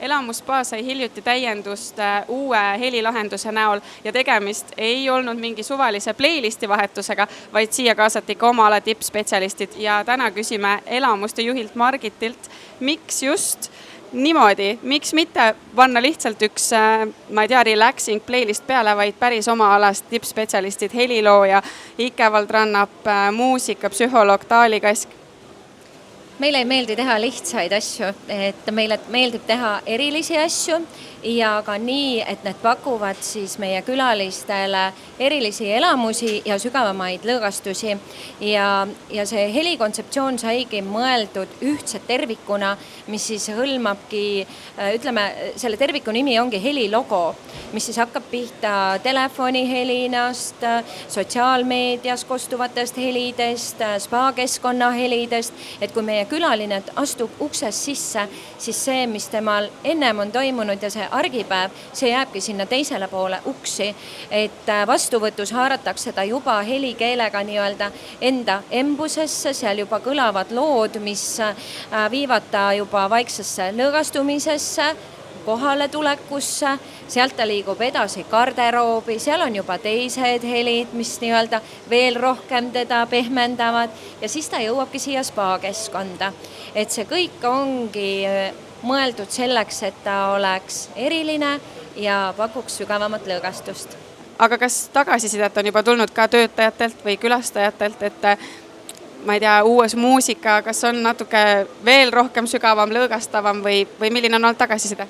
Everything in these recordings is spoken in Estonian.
Elamusspa sai hiljuti täiendust uue helilahenduse näol ja tegemist ei olnud mingi suvalise playlisti vahetusega, vaid siia kaasati ka oma ala tippspetsialistid ja täna küsime elamuste juhilt Margitilt, miks just niimoodi, miks mitte panna lihtsalt üks, ma ei tea, relaxing playlist peale, vaid päris oma alast tippspetsialistid, helilooja, Ike Vald-Rannap, muusika, psühholoog Taali Kask. Meile ei meeldi teha lihtsaid asju, et meile meeldib teha erilisi asju ja ka nii, et need pakuvad siis meie külalistele erilisi elamusi ja sügavamaid lõõgastusi. Ja see helikontseptsioon saigi mõeldud ühtset tervikuna, mis siis hõlmabki, selle terviku nimi ongi helilogo, mis siis hakkab pihta telefonihelinast, sotsiaalmeedias kostuvatest helidest, spa-keskkonna helidest, et kui meie külaline astub uksest sisse, siis see, mis temal ennem on toimunud ja see argipäev, see jääbki sinna teisele poole uksi, et vastuvõtus haaratakse ta juba helikeelega nii-öelda enda embusesse, seal juba kõlavad lood, mis viivad ta juba vaiksesse lõõgastumisesse, kohale tulekusse, sealt ta liigub edasi garderoobi, seal on juba teised helid, mis nii-öelda veel rohkem teda pehmendavad ja siis ta jõuabki siia spa-keskkonda. Et see kõik ongi mõeldud selleks, et ta oleks eriline ja pakuks sügavamat lõõgastust. Aga kas tagasisidet on juba tulnud ka töötajatelt või külastajatelt, et ma ei tea, uues muusika, kas on natuke veel rohkem sügavam, lõõgastavam või milline on olnud tagasiside?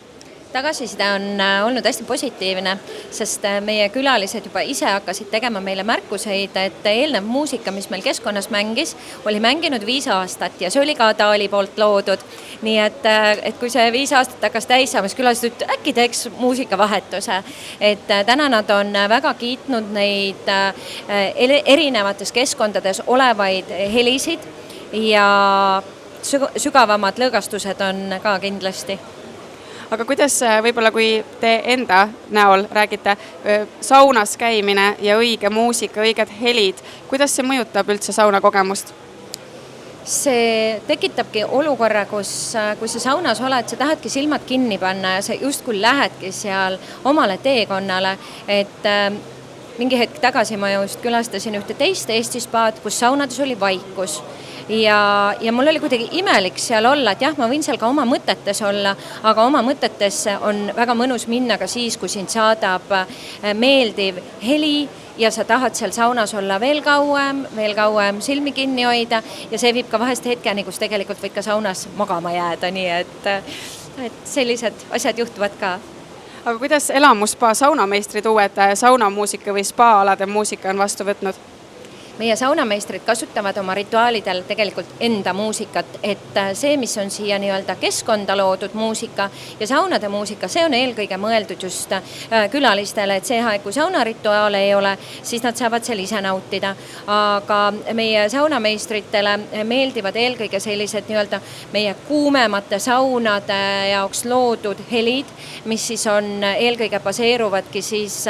Tagasiside on olnud hästi positiivne, sest meie külalised juba ise hakkasid tegema meile märkuseid, et eelnev muusika, mis meil keskkonnas mängis, oli mänginud 5 aastat ja see oli ka Taali poolt loodud. Nii et kui see 5 aastat hakkas täis saama, siis külalised äkki teeks muusikavahetuse. Et täna nad on väga kiitnud neid erinevates keskkondades olevaid helisid ja sügavamad lõõgastused on ka kindlasti. Aga kuidas võib-olla, kui te enda näol räägite saunas käimine ja õige muusika, õiged helid, kuidas see mõjutab üldse sauna kogemust? See tekitabki olukorra, kui sa saunas oled, sa tahadki silmad kinni panna ja sa justkui lähedki seal omale teekonnale, et mingi hetk tagasi ma just külastasin ühte teist Eesti spaad, kus saunades oli vaikus. Ja mul oli kuidagi imelik seal olla, et jah, ma võin seal ka oma mõtetes olla, aga oma mõtetes on väga mõnus minna ka siis, kui sind saadab meeldiv heli ja sa tahad seal saunas olla veel kauem silmi kinni hoida ja see viib ka vahest hetkeni, kus tegelikult võid ka saunas magama jääda, nii et sellised asjad juhtuvad ka. Aga kuidas Elamusspa saunameistrid uued saunamuusika või spa-alade muusika on vastu võtnud? Meie saunameistrid kasutavad oma rituaalidel tegelikult enda muusikat, et see, mis on siia nii-öelda keskkonda loodud muusika ja saunade muusika, see on eelkõige mõeldud just külalistele, et see aeg, kui saunarituaale ei ole, siis nad saavad seal ise nautida. Aga meie saunameistritele meeldivad eelkõige sellised nii-öelda meie kuumemate saunade jaoks loodud helid, mis siis on eelkõige baseeruvadki siis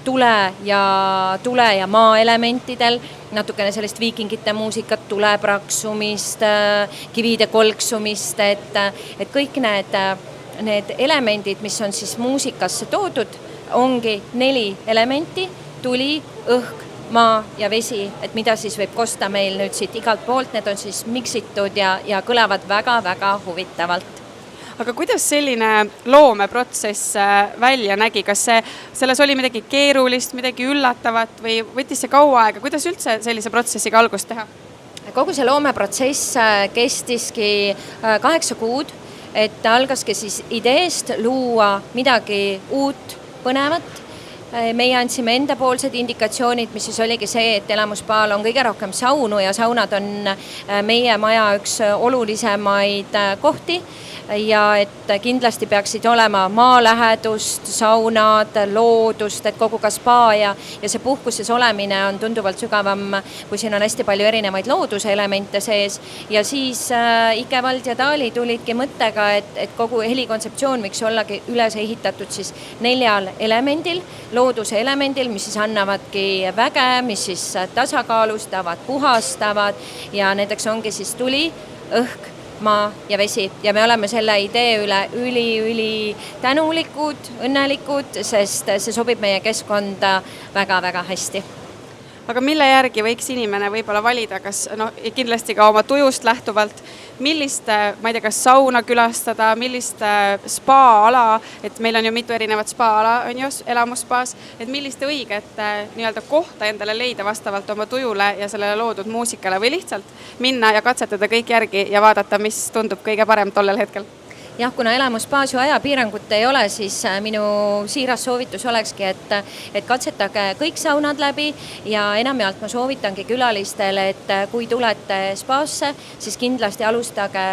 tule ja maa elementidel, natukene sellist viikingite muusikat, tulepraksumist, kivide kolksumist, et kõik need elemendid, mis on siis muusikasse toodud, ongi 4 elementi, tuli, õhk, maa ja vesi, et mida siis võib kosta meil nüüd siit igalt poolt, need on siis miksitud ja kõlavad väga-väga huvitavalt. Aga kuidas selline loomeprotsess välja nägi? Kas selles oli midagi keerulist, midagi üllatavat või võttis see kaua aega? Kuidas üldse sellise protsessiga algust teha? Kogu see loomeprotsess kestiski 8 kuud, et algaski siis ideest luua midagi uut, põnevat. Meie andsime endapoolsed indikatsioonid, mis siis oligi see, et Elamusspaal on kõige rohkem saunu ja saunad on meie maja üks olulisemaid kohti ja et kindlasti peaksid olema maalähedust, saunad, loodust, et kogu ka spa ja see puhkuses olemine on tunduvalt sügavam, kui siin on hästi palju erinevaid looduselemente sees ja siis Ike Vald ja Taali tulidki mõttega, et kogu helikontseptsioon võiks ollagi üles ehitatud siis 4 elemendil, looduse elemendil, mis siis annavadki väge, mis siis tasakaalustavad, puhastavad ja nendeks ongi siis tuli, õhk, maa ja vesi ja me oleme selle idee üle üli tänulikud, õnnelikud, sest see sobib meie keskkonda väga-väga hästi. Aga mille järgi võiks inimene võib-olla valida, kas kindlasti ka oma tujust lähtuvalt, millist, ma ei tea, kas sauna külastada, millist spa-ala, et meil on ju mitu erinevat spa-ala, on ju, elamusspaas, et millist õiget nii-öelda kohta endale leida vastavalt oma tujule ja sellele loodud muusikale või lihtsalt minna ja katsetada kõik järgi ja vaadata, mis tundub kõige parem tollel hetkel? Jah, kuna elamusbaas ju ajapiirangut ei ole, siis minu siiras soovitus olekski, et katsetage kõik saunad läbi ja enamjaolt ma soovitangi külalistele, et kui tulete spaasse, siis kindlasti alustage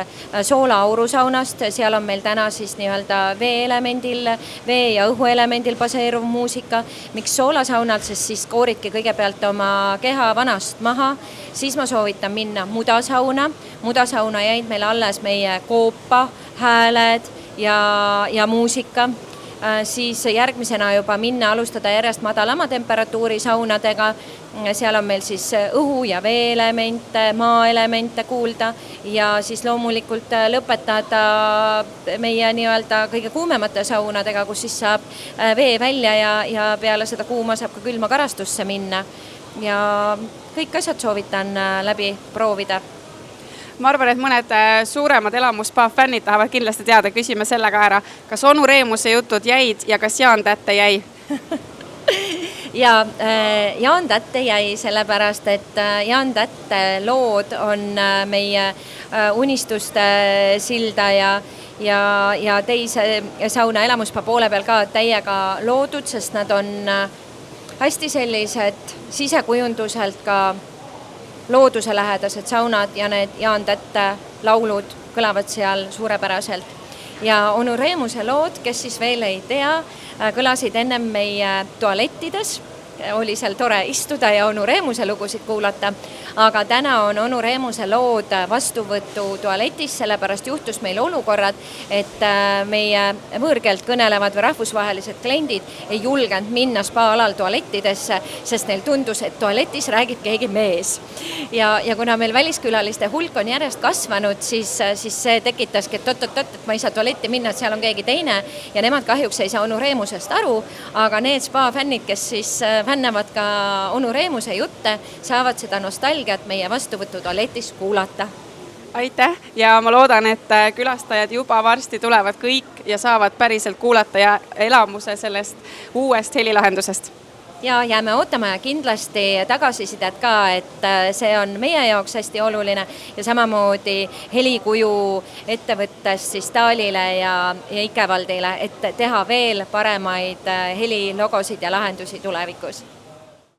Soola-aurusaunast, seal on meil täna siis nii-öelda vee- ja õhuelemendil baseeruv muusika. Miks Soolasaunalt, sest siis kooridki kõigepealt oma keha vanast maha, siis ma soovitan minna mudasauna jäid meil alles meie koopa, hääled ja muusika, siis järgmisena juba alustada järjest madalama temperatuuri saunadega, seal on meil siis õhu- ja vee-elemente, maa-elemente kuulda ja siis loomulikult lõpetada meie nii-öelda kõige kuumemate saunadega, kus siis saab vee välja ja peale seda kuuma saab ka külma karastusse minna ja kõik asjad soovitan läbi proovida. Ma arvan, et mõned suuremad elamusspa fännid tahavad kindlasti teada, küsime selle ka ära. Kas Onu Reemuse jutud jäid ja kas Jaan Tätte jäi? Ja Jaan Tätte jäi sellepärast, et Jaan Tätte lood on meie unistuste silda ja teise sauna elamusspa poole peal ka täiega loodud, sest nad on hästi sellised sisekujunduselt ka looduselähedased saunad ja need Jaan Tätte laulud kõlavad seal suurepäraselt. Ja Onu Reemuse lood, kes siis veel ei tea, kõlasid ennem meie tualettides, oli seal tore istuda ja Onu Reemuse lugusid kuulata, aga täna on Onu Reemuse lood vastuvõtu tualetis, sellepärast juhtus meil olukorrad, et meie võõrkeelt kõnelevad või rahvusvahelised kliendid ei julgenud minna spa-alal tualettidesse, sest neil tundus, et tualetis räägib keegi mees. Ja kuna meil väliskülaliste hulk on järjest kasvanud, siis see tekitaski, et et ma ei saa tualetti minna, et seal on keegi teine ja nemad kahjuks ei saa Onu Reemusest aru, aga need spa-fännid, kes siis fännavad ka Onu Reemuse jutte, saavad seda nostalgiat meie vastuvõtu tualetis kuulata. Aitäh ja ma loodan, et külastajad juba varsti tulevad kõik ja saavad päriselt kuulata ja elamuse sellest uuest helilahendusest. Ja jääme ootama ja kindlasti tagasisidet ka, et see on meie jaoks hästi oluline ja samamoodi helikuju ettevõttes siis Taalile ja Ikevaldile, et teha veel paremaid helilogosid ja lahendusi tulevikus.